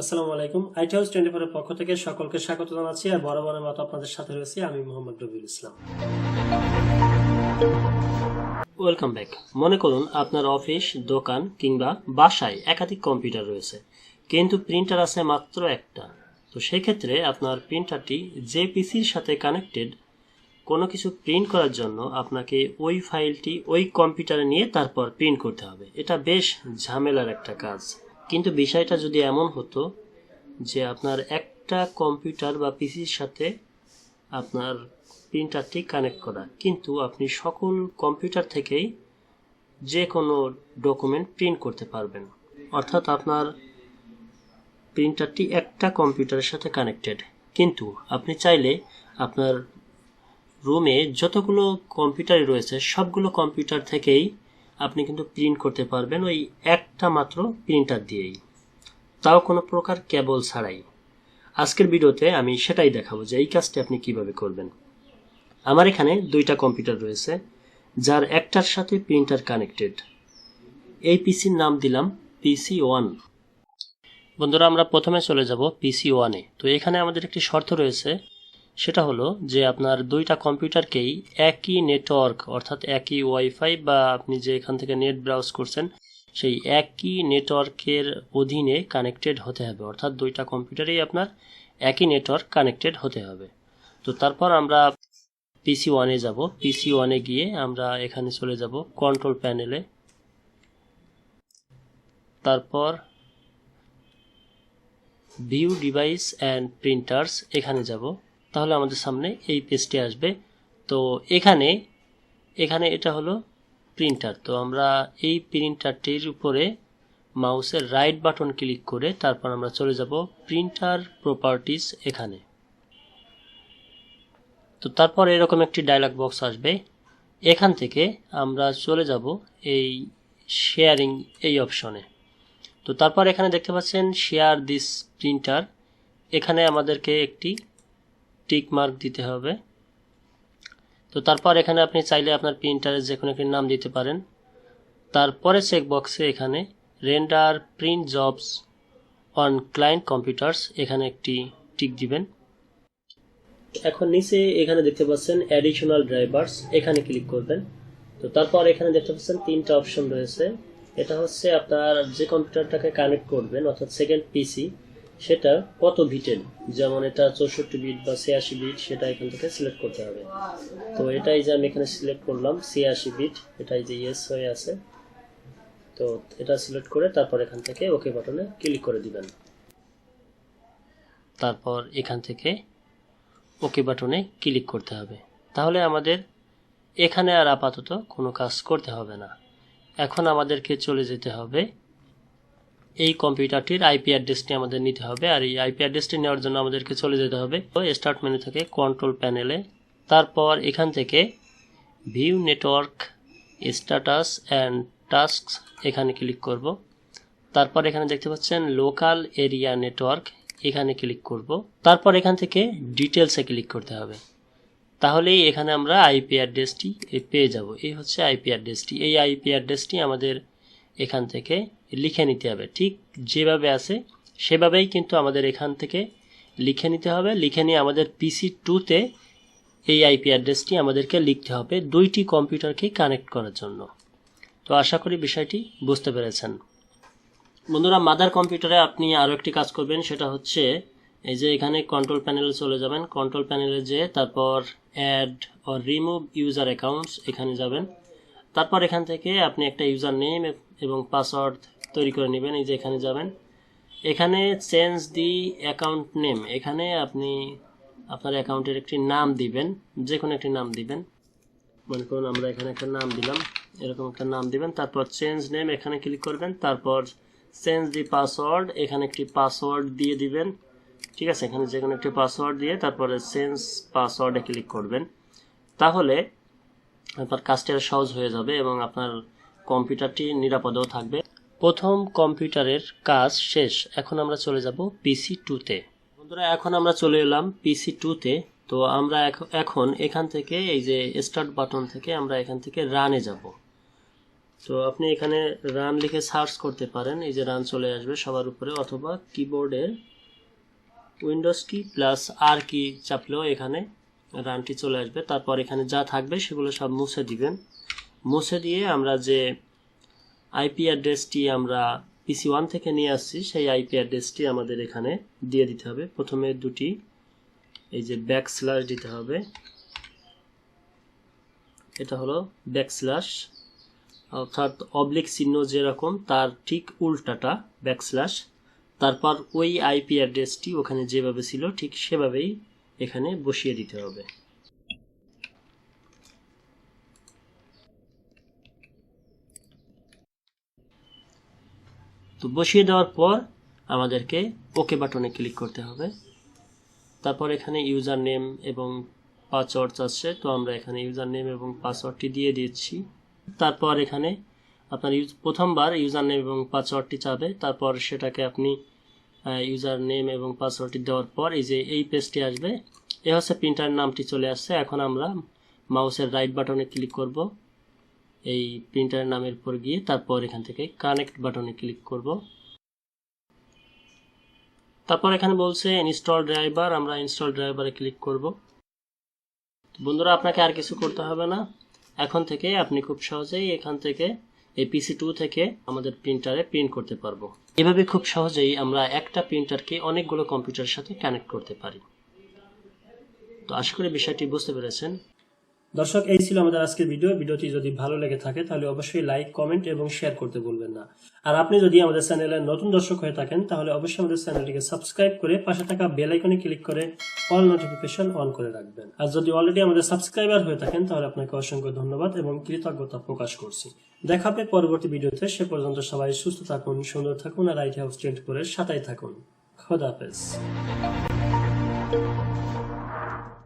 আসসালামু আলাইকুম। IT house 24 এর পক্ষ থেকে সকলকে স্বাগত জানাচ্ছি আর বরাবরের মতো আপনাদের সাথে রয়েছি আমি মোহাম্মদ রবিউল ইসলাম। Welcome back. মনে করুন আপনার অফিস, দোকান কিংবা বাসায় একাধিক কম্পিউটার রয়েছে, কিন্তু প্রিন্টার আছে মাত্র একটা। তো সেই ক্ষেত্রে আপনার প্রিন্টারটি যে পিসির সাথে কানেক্টেড, কোনো কিছু প্রিন্ট করার জন্য আপনাকে ওই ফাইলটি ওই কম্পিউটারে নিয়ে তারপর প্রিন্ট করতে হবে। এটা বেশ ঝামেলার একটা কাজ। কিন্তু বিষয়টা যদি এমন হতো যে আপনার একটা কম্পিউটার বা পিসির সাথে আপনার প্রিন্টারটি কানেক্ট করা, কিন্তু আপনি সকল কম্পিউটার থেকেই যে কোনো ডকুমেন্ট প্রিন্ট করতে পারবেন। অর্থাৎ আপনার প্রিন্টারটি একটা কম্পিউটারের সাথে কানেক্টেড, কিন্তু আপনি চাইলে আপনার রুমে যতগুলো কম্পিউটার রয়েছে সবগুলো কম্পিউটার থেকেই আপনি কিন্তু প্রিন্ট করতে পারবেন ওই একটা মাত্র প্রিন্টার দিয়েই, তাও কোনো প্রকার কেবল ছাড়াই। আজকের ভিডিওতে আমি সেটাই দেখাবো যে এই কাজটি আপনি কিভাবে করবেন। আমার এখানে দুইটা কম্পিউটার রয়েছে যার একটার সাথে প্রিন্টার কানেক্টেড। এই পিসির নাম দিলাম PC1। বন্ধুরা, আমরা প্রথমে চলে যাব PC1-এ। তো এখানে আমাদের একটি শর্ত রয়েছে, সেটা হলো যে আপনার দুইটা কম্পিউটারকেই একই নেটওয়ার্ক অর্থাৎ একই ওয়াইফাই বা আপনি যে এখান থেকে নেট ব্রাউজ করছেন সেই একই নেটওয়ার্কের অধীনে কানেক্টেড হতে হবে। অর্থাৎ দুইটা কম্পিউটারেই আপনার একই নেটওয়ার্ক কানেক্টেড হতে হবে। তো তারপর আমরা PC1-এ যাব। PC1-এ গিয়ে আমরা এখানে চলে যাব কন্ট্রোল প্যানেলে, তারপর ভিউ ডিভাইস অ্যান্ড প্রিন্টার্স এখানে যাব। তাহলে আমাদের সামনে এই পেজটি আসবে। তো এখানে এটা হলো প্রিন্টার। তো আমরা এই প্রিন্টারটির উপরে মাউসের রাইট বাটন ক্লিক করে তারপর আমরা চলে যাব প্রিন্টার প্রপার্টিজ এখানে। তো তারপর এরকম একটি ডায়লগ বক্স আসবে। এখান থেকে আমরা চলে যাব এই শেয়ারিং এই অপশনে। তো তারপর এখানে দেখতে পাচ্ছেন শেয়ার দিস প্রিন্টার, এখানে আমাদেরকে একটি টিক মার্ক দিতে হবে। তো তারপর এখানে আপনি চাইলে আপনার প্রিন্টারের যে কোনো একটি নাম দিতে পারেন। তারপরে চেক বক্সে এখানে render print jobs on client computers এখানে একটি টিক দিবেন। এখন নিচে এখানে দেখতে পাচ্ছেন অ্যাডিশনাল ড্রাইভার্স, এখানে ক্লিক করবেন। তো তারপর এখানে দেখতে পাচ্ছেন তিনটা অপশন রয়েছে। এটা হচ্ছে আপনার যে কম্পিউটারটাকে কানেক্ট করবেন অর্থাৎ সেকেন্ড পিসি, সেটা কত বিটের, যেমন এটা 64 বিট বা 86 বিট, সেটা এখান থেকে সিলেক্ট করতে হবে। তো এটাই যে আমি এখানে সিলেক্ট করলাম 86 বিট, এটাই যে ইয়েস হয়ে আছে। তো এটা সিলেক্ট করে তারপর এখান থেকে ওকে বাটনে ক্লিক করে দিবেন। তারপর এখান থেকে ওকে বাটনে ক্লিক করতে হবে। তাহলে আমাদের এখানে আর আপাতত কোনো কাজ করতে হবে না। এখন আমাদেরকে চলে যেতে হবে এই কম্পিউটারটির আইপি অ্যাড্রেসটি আমাদের নিতে হবে। আর এই আইপি অ্যাড্রেসটি নেওয়ার জন্য আমাদেরকে চলে যেতে হবে স্টার্ট মেনু থেকে কন্ট্রোল প্যানেলে, তারপর এখান থেকে view network status and tasks এখানে ক্লিক করব। তারপর এখানে দেখতে পাচ্ছেন লোকাল এরিয়া নেটওয়ার্ক, এখানে ক্লিক করব। তারপর এখান থেকে ডিটেলসে ক্লিক করতে হবে। তাহলেই এখানে আমরা আইপি অ্যাড্রেসটি পেয়ে যাব। এই হচ্ছে আইপি অ্যাড্রেসটি। এই আইপি অ্যাড্রেসটি আমাদের এখান থেকে লিখে নিতে হবে, ঠিক যেভাবে আছে সেভাবেই কিন্তু আমাদের এখান থেকে লিখে নিতে হবে। লিখে নিয়ে আমাদের PC2-তে এই আইপি অ্যাড্রেসটি আমাদেরকে লিখতে হবে দুইটি কম্পিউটারকে কানেক্ট করার জন্য। তো আশা করি বিষয়টি বুঝতে পেরেছেন। বন্ধুরা, মাদার কম্পিউটারে আপনি আরও একটি কাজ করবেন, সেটা হচ্ছে এই যে এখানে কন্ট্রোল প্যানেলে চলে যাবেন। কন্ট্রোল প্যানেলে যেয়ে তারপর add or remove user accounts এখানে যাবেন। তারপর এখান থেকে আপনি একটা ইউজার নেম এবং পাসওয়ার্ড তৈরি করে নেবেন। এই যে এখানে যাবেন, এখানে চেঞ্জ দি অ্যাকাউন্ট নেম, এখানে আপনি আপনার অ্যাকাউন্টের একটি নাম দিবেন, যে কোনো একটি নাম দিবেন। মনে করুন আমরা এখানে একটা নাম দিলাম, এরকম একটা নাম দিবেন। তারপর চেঞ্জ নেম এখানে ক্লিক করবেন। তারপর চেঞ্জ দি পাসওয়ার্ড, এখানে একটি পাসওয়ার্ড দিয়ে দিবেন। ঠিক আছে, এখানে যে কোনো একটি পাসওয়ার্ড দিয়ে তারপরে চেঞ্জ পাসওয়ার্ডে ক্লিক করবেন। তাহলে আপনার কাজটি সহজ হয়ে যাবে এবং আপনার কম্পিউটারটি নিরাপদেও থাকবে। প্রথম কম্পিউটারের কাজ শেষ। এখন আমরা চলে যাব PC2-তে। বন্ধুরা, এখন আমরা চলে এলাম PC2-তে। তো আমরা এখন এখান থেকে এই যে স্টার্ট বাটন থেকে আমরা এখান থেকে রানে যাব। তো আপনি এখানে রান লিখে সার্চ করতে পারেন, এই যে রান চলে আসবে সবার উপরে, অথবা কিবোর্ডের উইন্ডোজ কি প্লাস আর কি চাপলেও এখানে রানটি চলে আসবে। তারপর এখানে যা থাকবে সেগুলো সব মুছে দিবেন। মুছে দিয়ে আমরা যে আইপি অ্যাড্রেসটি আমরা PC1 থেকে নিয়ে আসছি সেই আইপি অ্যাড্রেসটি আমাদের এখানে দিয়ে দিতে হবে। প্রথমে দুটি এই যে ব্যাকস্ল্যাশ দিতে হবে, এটা হলো ব্যাকস্ল্যাশ, অর্থাৎ অবলিক চিহ্ন যেরকম তার ঠিক উল্টাটা ব্যাকস্ল্যাশ। তারপর ওই আইপি অ্যাড্রেসটি ওখানে যেভাবে ছিল ঠিক সেভাবেই এখানে বসিয়ে দিতে হবে। তো বসিয়ে দেওয়ার পর আমাদেরকে ওকে বাটনে ক্লিক করতে হবে। তারপর এখানে ইউজার নেম এবং পাসওয়ার্ড আছে, তো আমরা এখানে ইউজার নেম এবং পাসওয়ার্ডটি দিয়ে দিচ্ছি। তারপর এখানে আপনার প্রথমবার ইউজার নেম এবং পাসওয়ার্ডটি চাবে, তারপর সেটাকে আপনি ইউজার নেম এবং পাসওয়ার্ডটি দেওয়ার পর এই যে এই পেজটি আসবে, এ হচ্ছে প্রিন্টার নামটি চলে আসছে। এখন আমরা মাউসের রাইট বাটনে ক্লিক করব এই প্রিন্টারের নামের উপর গিয়ে, তারপর এখান থেকে কানেক্ট বাটনে ক্লিক করব। তারপর এখানে বলছে ইনস্টল ড্রাইভার, আমরা ইনস্টল ড্রাইভারে ক্লিক করব। বন্ধুরা আপনাকে আর কিছু করতে হবে না, এখন থেকে আপনি খুব সহজেই এখান থেকে এই PC2 থেকে আমাদের প্রিন্টারে প্রিন্ট করতে পারবো। এভাবে খুব সহজেই আমরা একটা প্রিন্টারকে অনেকগুলো কম্পিউটারের সাথে কানেক্ট করতে পারি। তো আশা করি বিষয়টি বুঝতে পেরেছেন। দর্শক, এই ছিল আমাদের আজকের ভিডিওটি যদি ভালো লেগে থাকে তাহলে অবশ্যই লাইক, কমেন্ট এবং শেয়ার করতে ভুলবেন না। আর আপনি যদি আমাদের চ্যানেলের নতুন দর্শক হয়ে থাকেন তাহলে অবশ্যই আমাদের চ্যানেলটিকে সাবস্ক্রাইব করে পাশে থাকা বেল আইকনে ক্লিক করে অল নোটিফিকেশন অন করে রাখবেন। আর যদি অলরেডি আমাদের সাবস্ক্রাইবার হয়ে থাকেন তাহলে আপনাকে অসংখ্য ধন্যবাদ এবং কৃতজ্ঞতা প্রকাশ করছি। দেখা হবে পরবর্তী ভিডিওতে, সে পর্যন্ত সবাই সুস্থ থাকুন, সুন্দর থাকুন আর IT House 24 সাথেই থাকুন। খোদা হাফেজ।